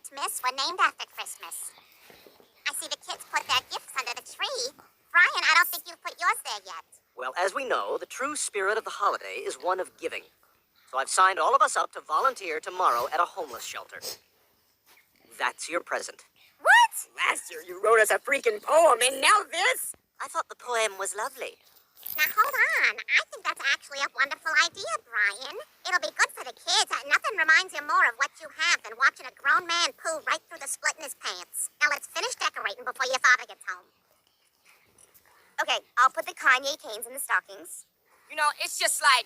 present, miss, were named after Christmas. I see the kids put their gifts under the tree. Brian, I don't think you've put yours there yet. Well, as we know, the true spirit of the holiday is one of giving. So I've signed all of us up to volunteer tomorrow at a homeless shelter. That's your present. What? Last year you wrote us a freaking poem, and now this? I thought the poem was lovely. Now, hold on. I think that's actually a wonderful idea, Brian. It'll be good for the kids. Nothing reminds you more of what you have than watching a grown man poo right through the split in his pants. Now, let's finish decorating before your father gets home. Okay, I'll put the Kanye canes in the stockings. You know, it's just like,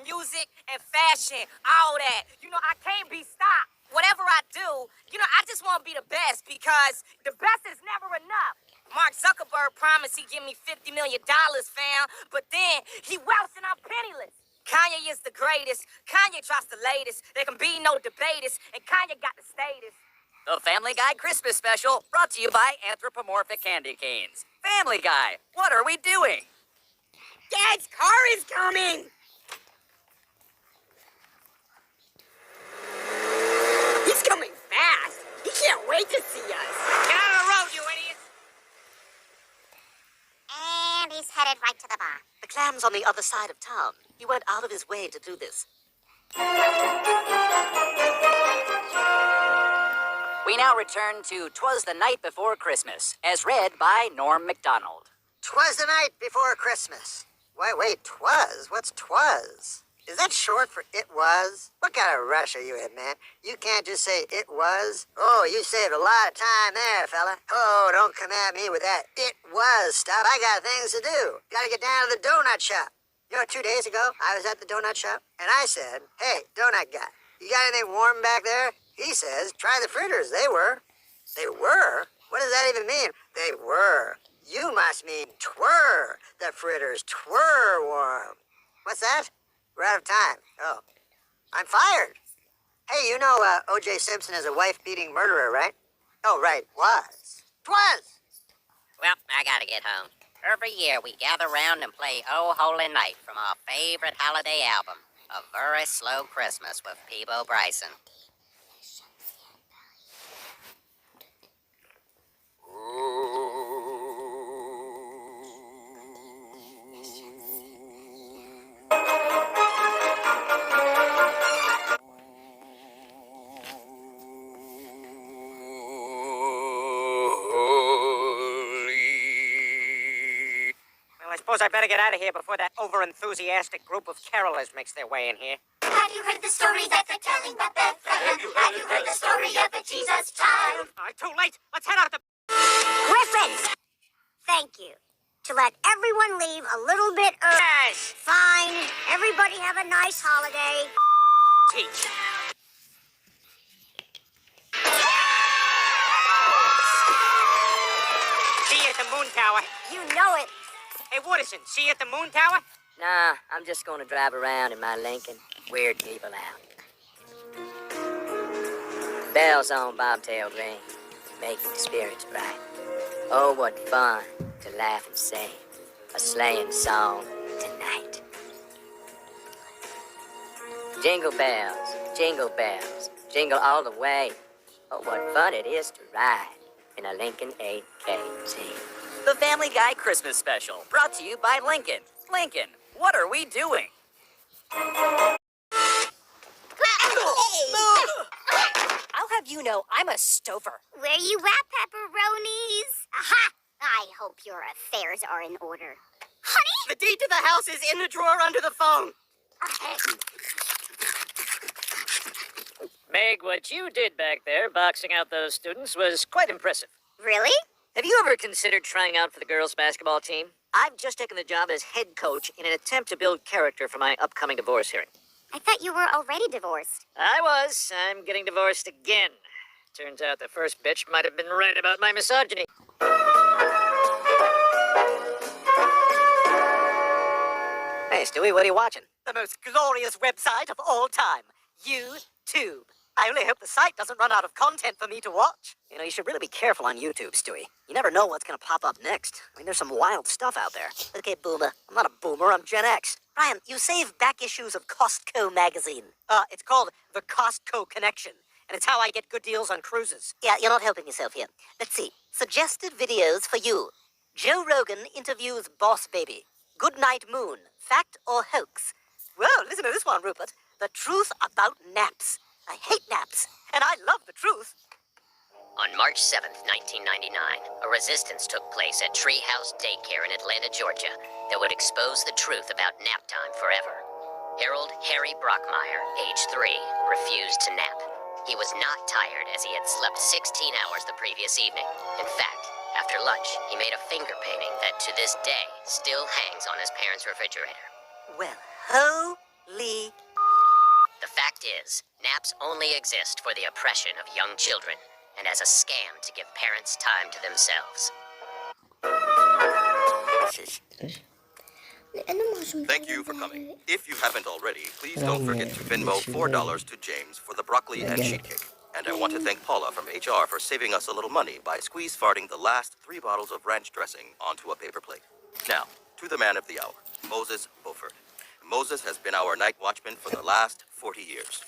music and fashion, all that. I can't be stopped. Whatever I do, I just want to be the best because the best is never enough. Mark Zuckerberg promised he'd give me $50 million, fam, but then he wealth and I'm penniless. Kanye is the greatest. Kanye drops the latest. There can be no debaters, and Kanye got the status. The Family Guy Christmas Special, brought to you by Anthropomorphic Candy Canes. Family Guy, what are we doing? Dad's car is coming! He's coming fast. He can't wait to see us. Get out of the road, you idiot! And he's headed right to the bar. The clam's on the other side of town. He went out of his way to do this. We now return to 'Twas the Night Before Christmas, as read by Norm Macdonald. 'Twas the night before Christmas. Wait, 'twas? What's 'twas? Is that short for it was? What kind of rush are you in, man? You can't just say it was. Oh, you saved a lot of time there, fella. Oh, don't come at me with that it was stuff. I got things to do. Gotta get down to the donut shop. 2 days ago, I was at the donut shop, and I said, hey, donut guy, you got anything warm back there? He says, try the fritters. They were. They were? What does that even mean? They were. You must mean twere. The fritters twere warm. What's that? We're out of time. Oh. I'm fired. Hey, O.J. Simpson is a wife-beating murderer, right? Oh, right. Was. 'Twas. Well, I gotta get home. Every year we gather round and play Oh Holy Night from our favorite holiday album, A Very Slow Christmas with Peebo Bryson. I suppose I better get out of here before that over-enthusiastic group of carolers makes their way in here. Have you heard the story that they're telling about Bethlehem? Have you heard the story of the Jesus child? All right, too late. Let's head out the... Griffin! Thank you. To let everyone leave a little bit early. Yes! Fine. Everybody have a nice holiday. Teach. See you at the moon tower. You know it. Hey, Wooderson, see you at the moon tower? Nah, I'm just gonna drive around in my Lincoln. Weird people out. Bells on bobtail ring, making the spirits bright. Oh, what fun to laugh and sing a sleighing song tonight. Jingle bells, jingle all the way. Oh, what fun it is to ride in a Lincoln 8KZ. The Family Guy Christmas Special, brought to you by Lincoln. Lincoln, what are we doing? I'll have you know I'm a stover. Where you at, pepperonis? Aha! I hope your affairs are in order. Honey? The deed to the house is in the drawer under the phone. Meg, what you did back there, boxing out those students, was quite impressive. Really? Have you ever considered trying out for the girls' basketball team? I've just taken the job as head coach in an attempt to build character for my upcoming divorce hearing. I thought you were already divorced. I was. I'm getting divorced again. Turns out the first bitch might have been right about my misogyny. Hey, Stewie, what are you watching? The most glorious website of all time, YouTube. I only hope the site doesn't run out of content for me to watch. You should really be careful on YouTube, Stewie. You never know what's gonna pop up next. I mean, there's some wild stuff out there. Okay, boomer. I'm not a boomer, I'm Gen X. Brian, you saved back issues of Costco magazine. It's called The Costco Connection. and it's how I get good deals on cruises. Yeah, you're not helping yourself here. Let's see. Suggested videos for you. Joe Rogan interviews Boss Baby. Goodnight Moon. Fact or hoax? Well, listen to this one, Rupert. The truth about naps. I hate naps, and I love the truth. On March 7th, 1999, a resistance took place at Treehouse Daycare in Atlanta, Georgia, that would expose the truth about nap time forever. Harold Harry Brockmeyer, age 3, refused to nap. He was not tired as he had slept 16 hours the previous evening. In fact, after lunch, he made a finger painting that to this day still hangs on his parents' refrigerator. Well, holy... The fact is, naps only exist for the oppression of young children and as a scam to give parents time to themselves. Thank you for coming. If you haven't already, please don't forget to Venmo $4 to James for the broccoli and sheet cake. And I want to thank Paula from HR for saving us a little money by squeeze farting the last 3 bottles of ranch dressing onto a paper plate. Now, to the man of the hour, Moses Beaufort. Moses has been our night watchman for the last 40 years.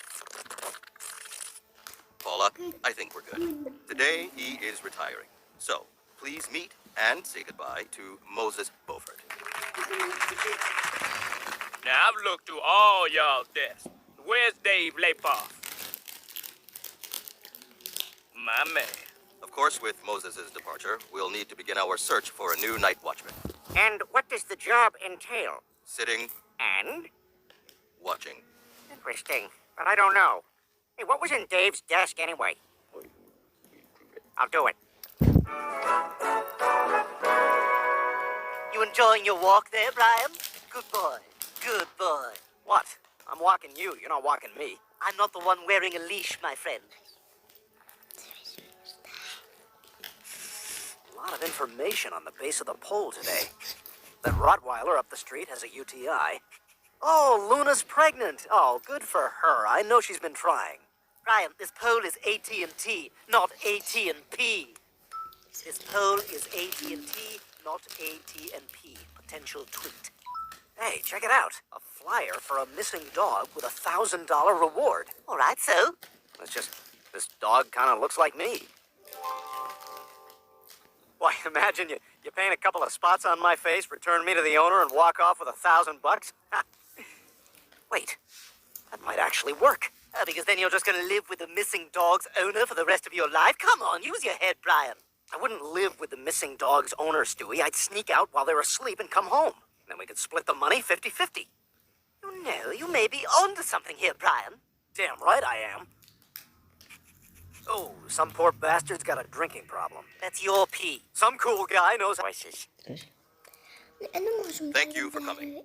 Paula, I think we're good. Today, he is retiring. So, please meet and say goodbye to Moses Beaufort. Now, I've looked through all y'all's desks. Where's Dave Lapoff? My man. Of course, with Moses' departure, we'll need to begin our search for a new night watchman. And what does the job entail? Sitting, And? watching. Interesting, but I don't know. Hey, what was in Dave's desk anyway? I'll do it. You enjoying your walk there, Brian? Good boy. Good boy. What? I'm walking you. You're not walking me. I'm not the one wearing a leash, my friend. A lot of information on the base of the pole today. That Rottweiler up the street has a UTI. Oh, Luna's pregnant. Oh, good for her. I know she's been trying. Brian, this poll is AT&T, not AT&P. This poll is AT&T, not AT&P. Potential tweet. Hey, check it out. A flyer for a missing dog with a $1,000 reward. All right, so? It's just, this dog kind of looks like me. Why, imagine you paint a couple of spots on my face, return me to the owner, and walk off with $1,000 bucks? Wait, that might actually work. Because then you're just going to live with the missing dog's owner for the rest of your life? Come on, use your head, Brian. I wouldn't live with the missing dog's owner, Stewie. I'd sneak out while they're asleep and come home. Then we could split the money 50-50. You know, you may be onto something here, Brian. Damn right I am. Oh, some poor bastard's got a drinking problem. That's your pee. Some cool guy knows voices. Thank you for coming.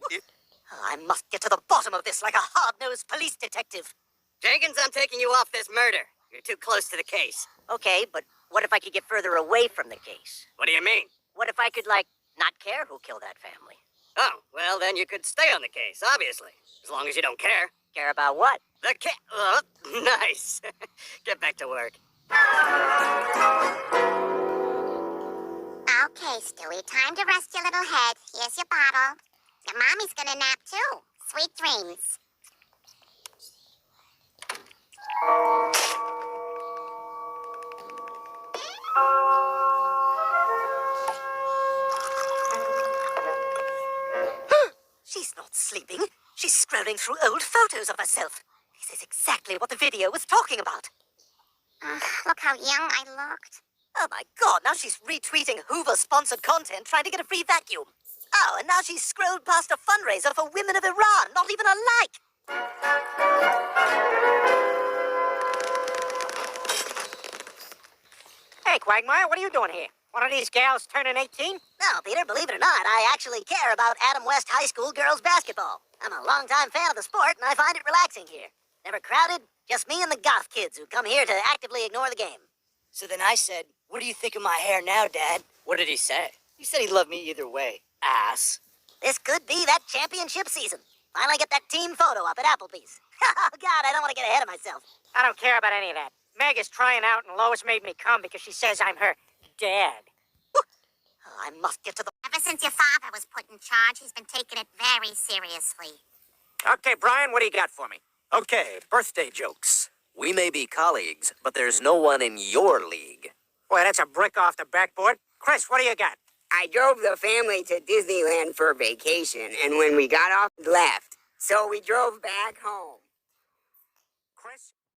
I must get to the bottom of this like a hard-nosed police detective. Jenkins, I'm taking you off this murder. You're too close to the case. Okay, but what if I could get further away from the case? What do you mean? What if I could, like, not care who killed that family? Oh, well, then you could stay on the case, obviously. As long as you don't care. Care about what? The nice. Get back to work. Okay, Stewie, time to rest your little head. Here's your bottle. Your mommy's gonna nap too. Sweet dreams. She's not sleeping. She's scrolling through old photos of herself. This is exactly what the video was talking about. Look how young I looked. Oh my God, now she's retweeting Hoover-sponsored content trying to get a free vacuum. Oh, and now she's scrolled past a fundraiser for women of Iran, not even a like. Hey, Quagmire, what are you doing here? One of these gals turning 18? No, Peter, believe it or not, I actually care about Adam West High School girls basketball. I'm a longtime fan of the sport, and I find it relaxing here. Never crowded, just me and the goth kids who come here to actively ignore the game. So then I said, what do you think of my hair now, Dad? What did he say? He said he'd love me either way. Ass. This could be that championship season. Finally get that team photo up at Applebee's. Oh, God, I don't want to get ahead of myself. I don't care about any of that. Meg is trying out, and Lois made me come because she says I'm her dad. Oh, I must get to the... Ever since your father was put in charge, he's been taking it very seriously. Okay, Brian, what do you got for me? Okay, birthday jokes. We may be colleagues, but there's no one in your league. Boy, that's a brick off the backboard. Chris, what do you got? I drove the family to Disneyland for vacation, and when we got off, left. So we drove back home.